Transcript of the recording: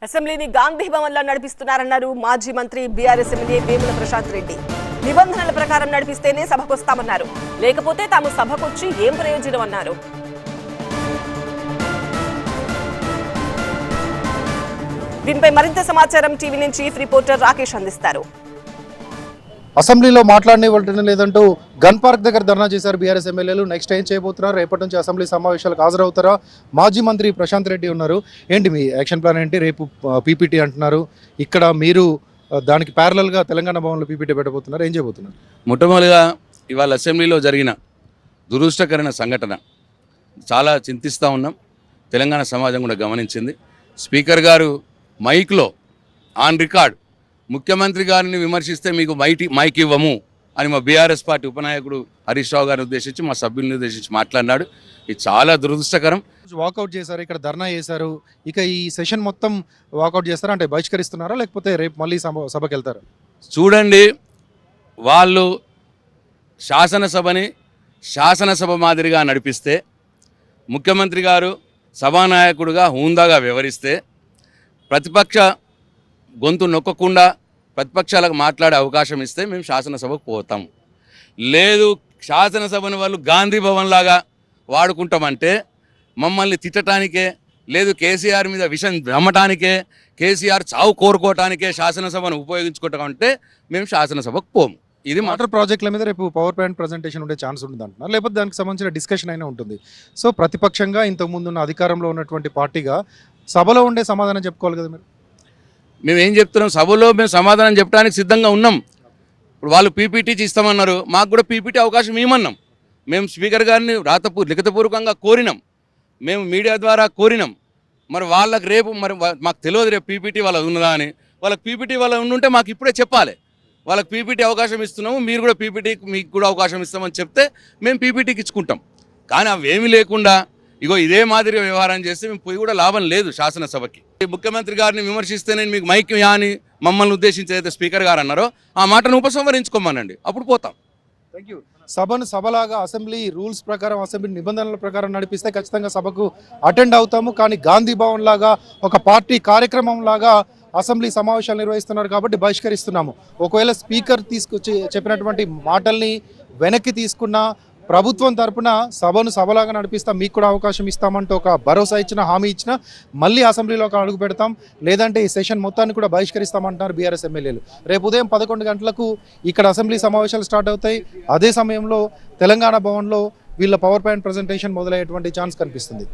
అసెంబ్లీని గాంధీ భవన్ లో నడిపిస్తున్నారన్నారు మాజీ మంత్రి బీఆర్ఎస్ ఎమ్మెల్యే వేముల ప్రశాంత్ రెడ్డి. నిబంధనల ప్రకారం నడిపిస్తేనే సభకొస్తామన్నారు. లేకపోతే తాము సభకొచ్చి ఏం ప్రయోజనం అన్నారు. దీనిపై మరింత సమాచారం టీవీ నుంచి చీఫ్ రిపోర్టర్ రాకేష్ అందిస్తారు. అసెంబ్లీలో మాట్లాడనివ్వటం లేదంటూ గన్ పార్క్ దగ్గర ధర్నా చేశారు బీఆర్ఎస్ ఎమ్మెల్యేలు. నెక్స్ట్ ఏం చేయబోతున్నారు? రేపటి నుంచి అసెంబ్లీ సమావేశాలకు హాజరవుతారా? మాజీ మంత్రి ప్రశాంత్ రెడ్డి ఉన్నారు. ఏంటి మీ యాక్షన్ ప్లాన్ ఏంటి? రేపు పీపీటీ అంటున్నారు. ఇక్కడ మీరు దానికి ప్యారలల్గా తెలంగాణ భవన్లో పీపీటీ పెట్టబోతున్నారు. ఏం చేయబోతున్నారు? మొట్టమొదటిగా ఇవాళ అసెంబ్లీలో జరిగిన దురదృష్టకరమైన సంఘటన చాలా చింతిస్తూ ఉన్నాం. తెలంగాణ సమాజం కూడా గమనించింది. స్పీకర్ గారు మైక్లో ఆన్ రికార్డ్ ముఖ్యమంత్రి గారిని విమర్శిస్తే మీకు మైక్ ఇవ్వము అని మా బీఆర్ఎస్ పార్టీ ఉపనాయకుడు హరీష్ రావు గారిని ఉద్దేశించి మా సభ్యులను ఉద్దేశించి మాట్లాడినాడు. ఇది చాలా దురదృష్టకరం. వాకౌట్ చేశారు, ఇక్కడ ధర్నా చేశారు. ఇక ఈ సెషన్ మొత్తం వాకౌట్ చేస్తారా? అంటే బహిష్కరిస్తున్నారా లేకపోతే రేపు మళ్ళీ సభకి వెళ్తారా? చూడండి, వాళ్ళు శాసనసభ మాదిరిగా నడిపిస్తే, ముఖ్యమంత్రి గారు సభానాయకుడిగా హూందాగా వ్యవహరిస్తే, ప్రతిపక్ష గొంతు నొక్కకుండా ప్రతిపక్షాలకు మాట్లాడే అవకాశం ఇస్తే మేము శాసనసభకు పోతాం. లేదు శాసనసభను వాళ్ళు గాంధీ భవన్ లాగా వాడుకుంటామంటే, మమ్మల్ని తిట్టడానికే, లేదు కేసీఆర్ మీద విషం నమ్మటానికే, కేసీఆర్ చావు కోరుకోవటానికే శాసనసభను ఉపయోగించుకోవటం మేము శాసనసభకు పోము. ఇది వాటర్ ప్రాజెక్టుల మీద రేపు పవర్ పాయింట్ ప్రజెంటేషన్ ఉండే ఛాన్స్ ఉంటుంది అంటున్నారు. లేకపోతే దానికి సంబంధించిన డిస్కషన్ అయినా ఉంటుంది. సో ప్రతిపక్షంగా ఇంతకుముందు ఉన్న అధికారంలో ఉన్నటువంటి పార్టీగా సభలో ఉండే సమాధానం చెప్పుకోవాలి కదా మీరు. మేము ఏం చెప్తున్నాం? సభలో మేము సమాధానం చెప్పడానికి సిద్ధంగా ఉన్నాం. ఇప్పుడు వాళ్ళు పీపీటీ ఇస్తామన్నారు, మాకు కూడా పీపీటీ అవకాశం ఇవ్వమన్నాం. మేము స్పీకర్ గారిని లిఖితపూర్వకంగా కోరినాం, మేము మీడియా ద్వారా కోరినాం. మరి వాళ్ళకి రేపు మాకు తెలియదు రేపు పీపీటీ వాళ్ళది ఉన్నదా అని. వాళ్ళకి పీపీటీ వాళ్ళ ఉండుంటే మాకు ఇప్పుడే చెప్పాలి. వాళ్ళకి పీపీటీ అవకాశం ఇస్తున్నాము, మీరు కూడా పీపీటీకి మీకు కూడా అవకాశం ఇస్తామని చెప్తే మేము పీపీటీకి ఇచ్చుకుంటాం. కానీ అవేమీ లేకుండా ఇగో ఇదే మాదిరిగా వ్యవహారం చేస్తే మేము పోయి కూడా లాభం లేదు. శాసనసభకి ముఖ్యమంత్రి గారిని విమర్శిస్తే నేను మీకు మైక్ అని మమ్మల్ని ఉద్దేశించి అయితే స్పీకర్ గారు అన్నారో ఆ మాటను ఉపసంహరించుకోమనండి, అప్పుడు పోతాం. Thank you. సభను సభలాగా అసెంబ్లీ రూల్స్ ప్రకారం, అసెంబ్లీ నిబంధనల ప్రకారం నడిపిస్తే ఖచ్చితంగా సభకు అటెండ్ అవుతాము. కానీ గాంధీ భవన్ లాగా ఒక పార్టీ కార్యక్రమం లాగా అసెంబ్లీ సమావేశాలు నిర్వహిస్తున్నారు కాబట్టి బహిష్కరిస్తున్నాము. ఒకవేళ స్పీకర్ తీసుకొచ్చి చెప్పినటువంటి మాటల్ని వెనక్కి తీసుకున్న ప్రభుత్వం తరపున సభను సభలాగా నడిపిస్తాం, మీకు కూడా అవకాశం ఇస్తామంటూ ఒక భరోసా ఇచ్చిన, హామీ ఇచ్చిన, మళ్ళీ అసెంబ్లీలోకి అడుగు పెడతాం, లేదంటే ఈ సెషన్ మొత్తాన్ని కూడా బహిష్కరిస్తామంటున్నారు బీఆర్ఎస్ ఎమ్మెల్యేలు. రేపు ఉదయం 11 గంటలకు ఇక్కడ అసెంబ్లీ సమావేశాలు స్టార్ట్ అవుతాయి. అదే సమయంలో తెలంగాణ భవన్లో వీళ్ళ పవర్ పాయింట్ ప్రజెంటేషన్ మొదలయ్యేటువంటి ఛాన్స్ కనిపిస్తుంది.